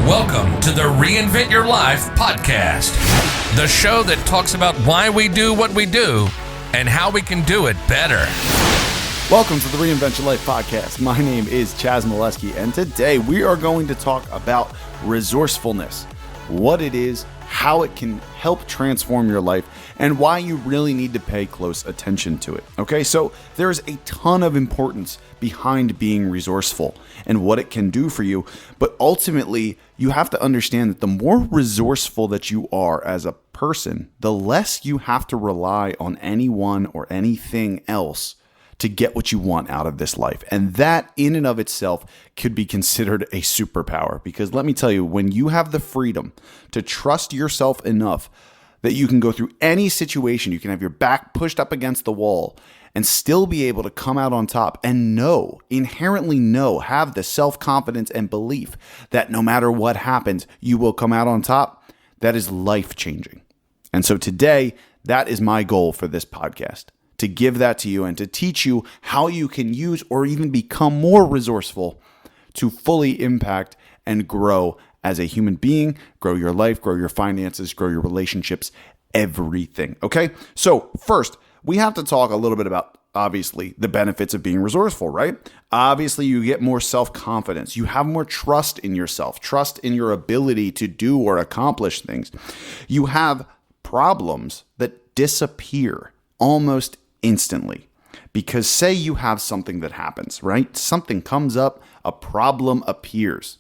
Welcome to the Reinvent Your Life podcast, the show that talks about why we do what we do and how we can do it better. Welcome to the Reinvent Your Life podcast. My name is Chaz Molesky, and today we are going to talk about resourcefulness, what it is, how it can help transform your life, and why you really need to pay close attention to it. Okay, so there is a ton of importance behind being resourceful and what it can do for you, but ultimately you have to understand that the more resourceful that you are as a person, the less you have to rely on anyone or anything else to get what you want out of this life. And that in and of itself could be considered a superpower, because let me tell you, when you have the freedom to trust yourself enough that you can go through any situation, you can have your back pushed up against the wall and still be able to come out on top and inherently have the self-confidence and belief that no matter what happens, you will come out on top, that is life-changing. And so today, that is my goal for this podcast, to give that to you and to teach you how you can use or even become more resourceful to fully impact and grow as a human being, grow your life, grow your finances, grow your relationships, everything. Okay? So first, we have to talk a little bit about, obviously, the benefits of being resourceful, right? Obviously, you get more self-confidence. You have more trust in yourself, trust in your ability to do or accomplish things. You have problems that disappear almost instantly. Because say you have something that happens, right? Something comes up, a problem appears.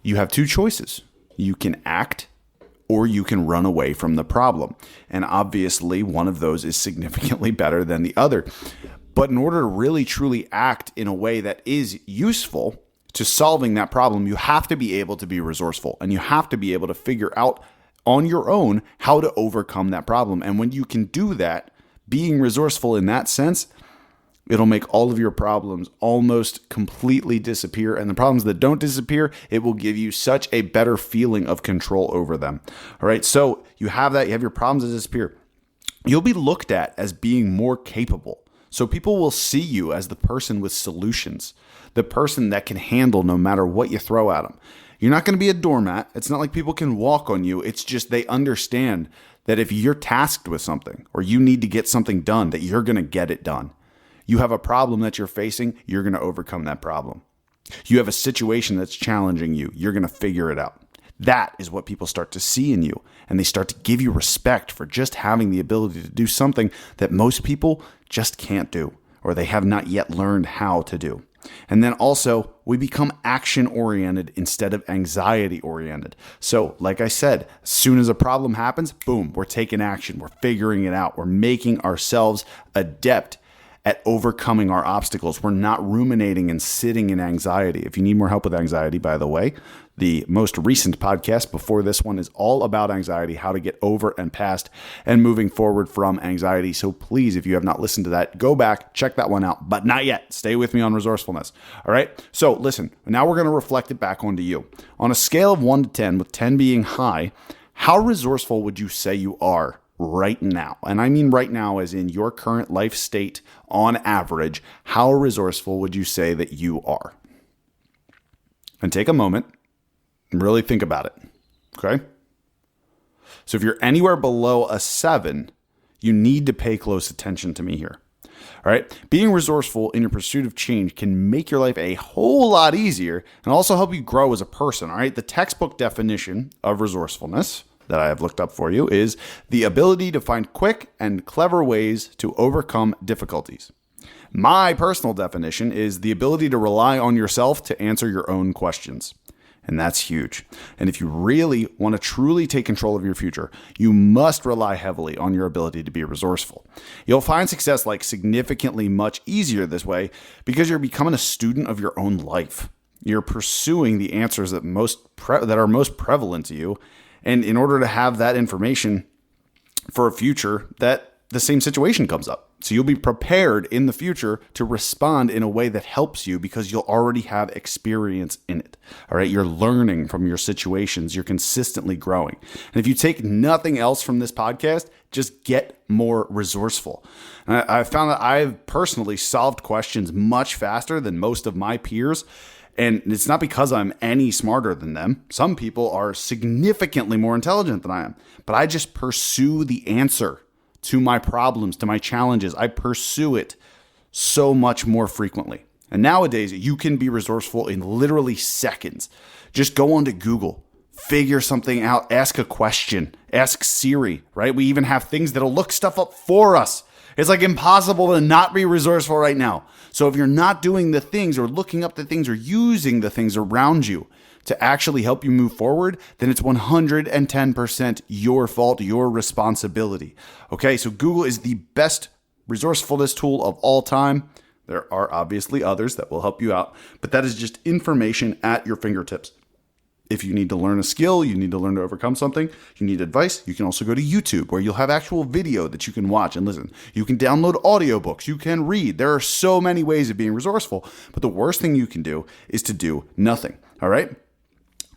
You have two choices. You can act or you can run away from the problem. And obviously, one of those is significantly better than the other. But in order to really truly act in a way that is useful to solving that problem, you have to be able to be resourceful, and you have to be able to figure out on your own how to overcome that problem. And when you can do that, being resourceful in that sense, it'll make all of your problems almost completely disappear. And the problems that don't disappear, it will give you such a better feeling of control over them. All right. So you have that, you have your problems that disappear. You'll be looked at as being more capable. So people will see you as the person with solutions, the person that can handle no matter what you throw at them. You're not going to be a doormat. It's not like people can walk on you. It's just they understand that if you're tasked with something or you need to get something done, that you're going to get it done. You have a problem that you're facing, you're going to overcome that problem. You have a situation that's challenging you, you're going to figure it out. That is what people start to see in you, and they start to give you respect for just having the ability to do something that most people just can't do, or they have not yet learned how to do. And then also, we become action-oriented instead of anxiety-oriented. So, like I said, as soon as a problem happens, boom, we're taking action. We're figuring it out. We're making ourselves adept at overcoming our obstacles. We're not ruminating and sitting in anxiety. If you need more help with anxiety, by the way, the most recent podcast before this one is all about anxiety, how to get over and past and moving forward from anxiety. So please, if you have not listened to that, go back, check that one out, but not yet. Stay with me on resourcefulness. All right. So listen, now we're going to reflect it back onto you. On a scale of 1 to 10, with 10 being high, how resourceful would you say you are right now? And I mean right now as in your current life state on average. How resourceful would you say that you are? And take a moment and really think about it. Okay? So if you're anywhere below a 7, you need to pay close attention to me here. All right? Being resourceful in your pursuit of change can make your life a whole lot easier and also help you grow as a person. All right? The textbook definition of resourcefulness that I have looked up for you is the ability to find quick and clever ways to overcome difficulties. My personal definition is the ability to rely on yourself to answer your own questions. And that's huge. And if you really want to truly take control of your future, you must rely heavily on your ability to be resourceful. You'll find success significantly much easier this way because you're becoming a student of your own life. You're pursuing the answers that are most prevalent to you. And in order to have that information for a future that the same situation comes up. So you'll be prepared in the future to respond in a way that helps you because you'll already have experience in it. All right. You're learning from your situations. You're consistently growing. And if you take nothing else from this podcast, just get more resourceful. And I found that I've personally solved questions much faster than most of my peers. And it's not because I'm any smarter than them. Some people are significantly more intelligent than I am. But I just pursue the answer to my problems, to my challenges. I pursue it so much more frequently. And nowadays, you can be resourceful in literally seconds. Just go onto Google, figure something out, ask a question, ask Siri, right? We even have things that'll look stuff up for us. It's like impossible to not be resourceful right now. So if you're not doing the things or looking up the things or using the things around you to actually help you move forward, then it's 110% your fault, your responsibility. Okay, so Google is the best resourcefulness tool of all time. There are obviously others that will help you out, but that is just information at your fingertips. If you need to learn a skill, you need to learn to overcome something, you need advice, you can also go to YouTube where you'll have actual video that you can watch and listen. You can download audiobooks, you can read. There are so many ways of being resourceful, but the worst thing you can do is to do nothing, all right?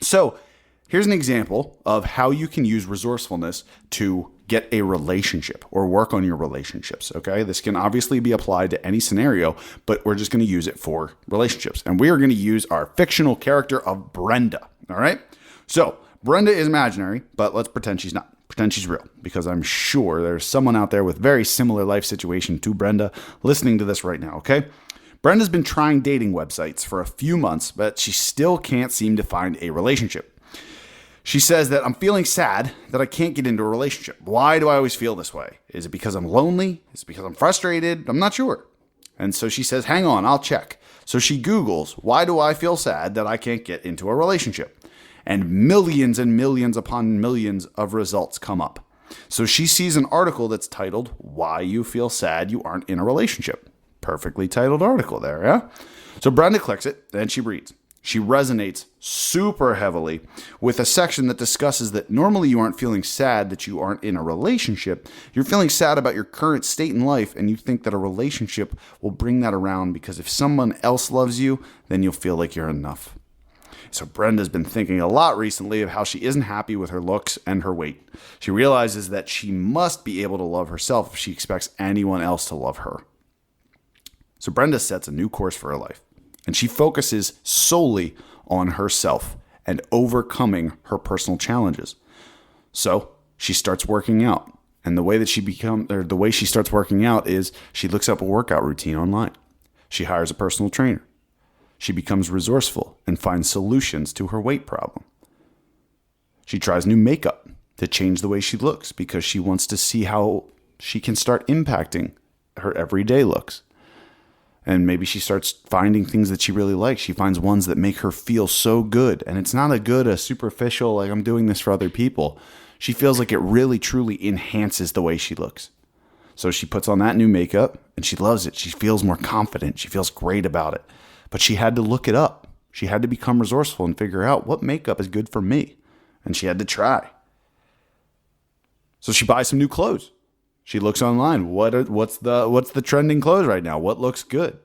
So here's an example of how you can use resourcefulness to get a relationship or work on your relationships, okay? This can obviously be applied to any scenario, but we're just going to use it for relationships. And we are going to use our fictional character of Brenda, all right? So Brenda is imaginary, but let's pretend she's not. Pretend she's real, because I'm sure there's someone out there with very similar life situation to Brenda listening to this right now, okay? Brenda's been trying dating websites for a few months, but she still can't seem to find a relationship. She says that I'm feeling sad that I can't get into a relationship. Why do I always feel this way? Is it because I'm lonely? Is it because I'm frustrated? I'm not sure. And so she says, hang on, I'll check. So she Googles, why do I feel sad that I can't get into a relationship? And millions upon millions of results come up. So she sees an article that's titled, Why You Feel Sad You Aren't in a Relationship. Perfectly titled article there, yeah? So Brenda clicks it, and she reads. She resonates super heavily with a section that discusses that normally you aren't feeling sad that you aren't in a relationship. You're feeling sad about your current state in life, and you think that a relationship will bring that around because if someone else loves you, then you'll feel like you're enough. So Brenda's been thinking a lot recently of how she isn't happy with her looks and her weight. She realizes that she must be able to love herself if she expects anyone else to love her. So Brenda sets a new course for her life. And she focuses solely on herself and overcoming her personal challenges. So she starts working out. And the way she starts working out is she looks up a workout routine online. She hires a personal trainer. She becomes resourceful and finds solutions to her weight problem. She tries new makeup to change the way she looks because she wants to see how she can start impacting her everyday looks. And maybe she starts finding things that she really likes. She finds ones that make her feel so good. And it's not a superficial, like I'm doing this for other people. She feels like it really, truly enhances the way she looks. So she puts on that new makeup and she loves it. She feels more confident. She feels great about it. But she had to look it up. She had to become resourceful and figure out what makeup is good for me. And she had to try. So she buys some new clothes. She looks online. What's the trending clothes right now? What looks good?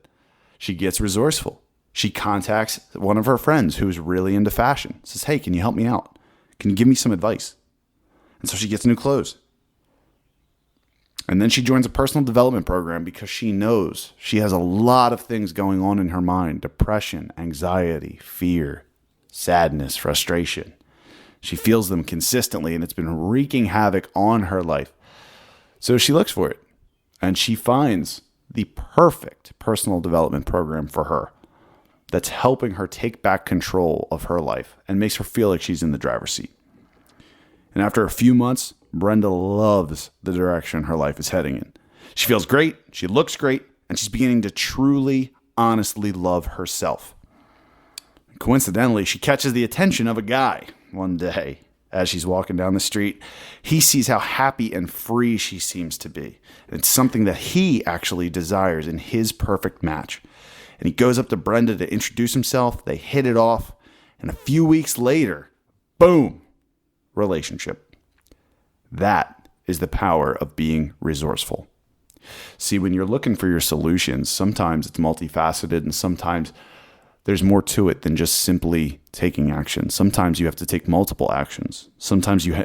She gets resourceful. She contacts one of her friends who's really into fashion. Says, hey, can you help me out? Can you give me some advice? And so she gets new clothes. And then she joins a personal development program because she knows she has a lot of things going on in her mind. Depression, anxiety, fear, sadness, frustration. She feels them consistently and it's been wreaking havoc on her life. So she looks for it, and she finds the perfect personal development program for her that's helping her take back control of her life and makes her feel like she's in the driver's seat. And after a few months, Brenda loves the direction her life is heading in. She feels great, she looks great, and she's beginning to truly, honestly love herself. Coincidentally, she catches the attention of a guy one day. As she's walking down the street, he sees how happy and free she seems to be. It's something that he actually desires in his perfect match. And he goes up to Brenda to introduce himself. They hit it off. And a few weeks later, boom, relationship. That is the power of being resourceful. See, when you're looking for your solutions, sometimes it's multifaceted and sometimes there's more to it than just simply taking action. Sometimes you have to take multiple actions. Sometimes you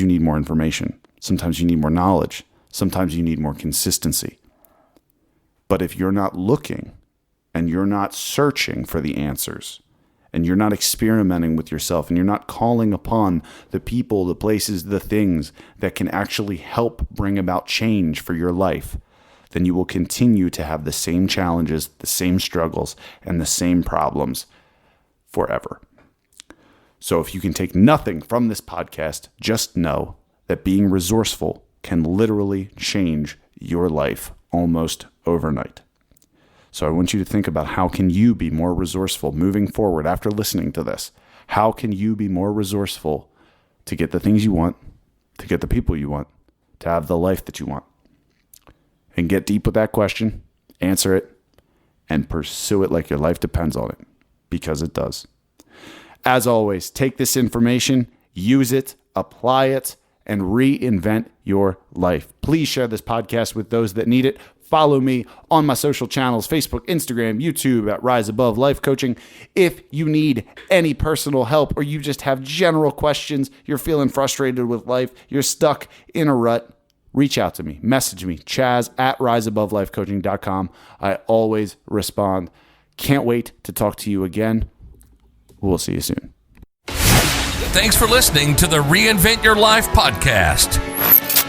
need more information. Sometimes you need more knowledge. Sometimes you need more consistency. But if you're not looking and you're not searching for the answers, and you're not experimenting with yourself, and you're not calling upon the people, the places, the things that can actually help bring about change for your life, then you will continue to have the same challenges, the same struggles, and the same problems forever. So if you can take nothing from this podcast, just know that being resourceful can literally change your life almost overnight. So I want you to think about, how can you be more resourceful moving forward after listening to this? How can you be more resourceful to get the things you want, to get the people you want, to have the life that you want? And get deep with that question, answer it, and pursue it like your life depends on it, because it does. As always, take this information, use it, apply it, and reinvent your life. Please share this podcast with those that need it. Follow me on my social channels, Facebook, Instagram, YouTube at Rise Above Life Coaching. If you need any personal help, or you just have general questions, you're feeling frustrated with life, you're stuck in a rut, reach out to me. Message me, chaz@riseabovelifecoaching.com. I always respond. Can't wait to talk to you again. We'll see you soon. Thanks for listening to the Reinvent Your Life podcast.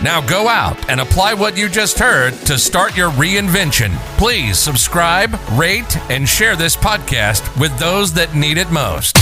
Now go out and apply what you just heard to start your reinvention. Please subscribe, rate, and share this podcast with those that need it most.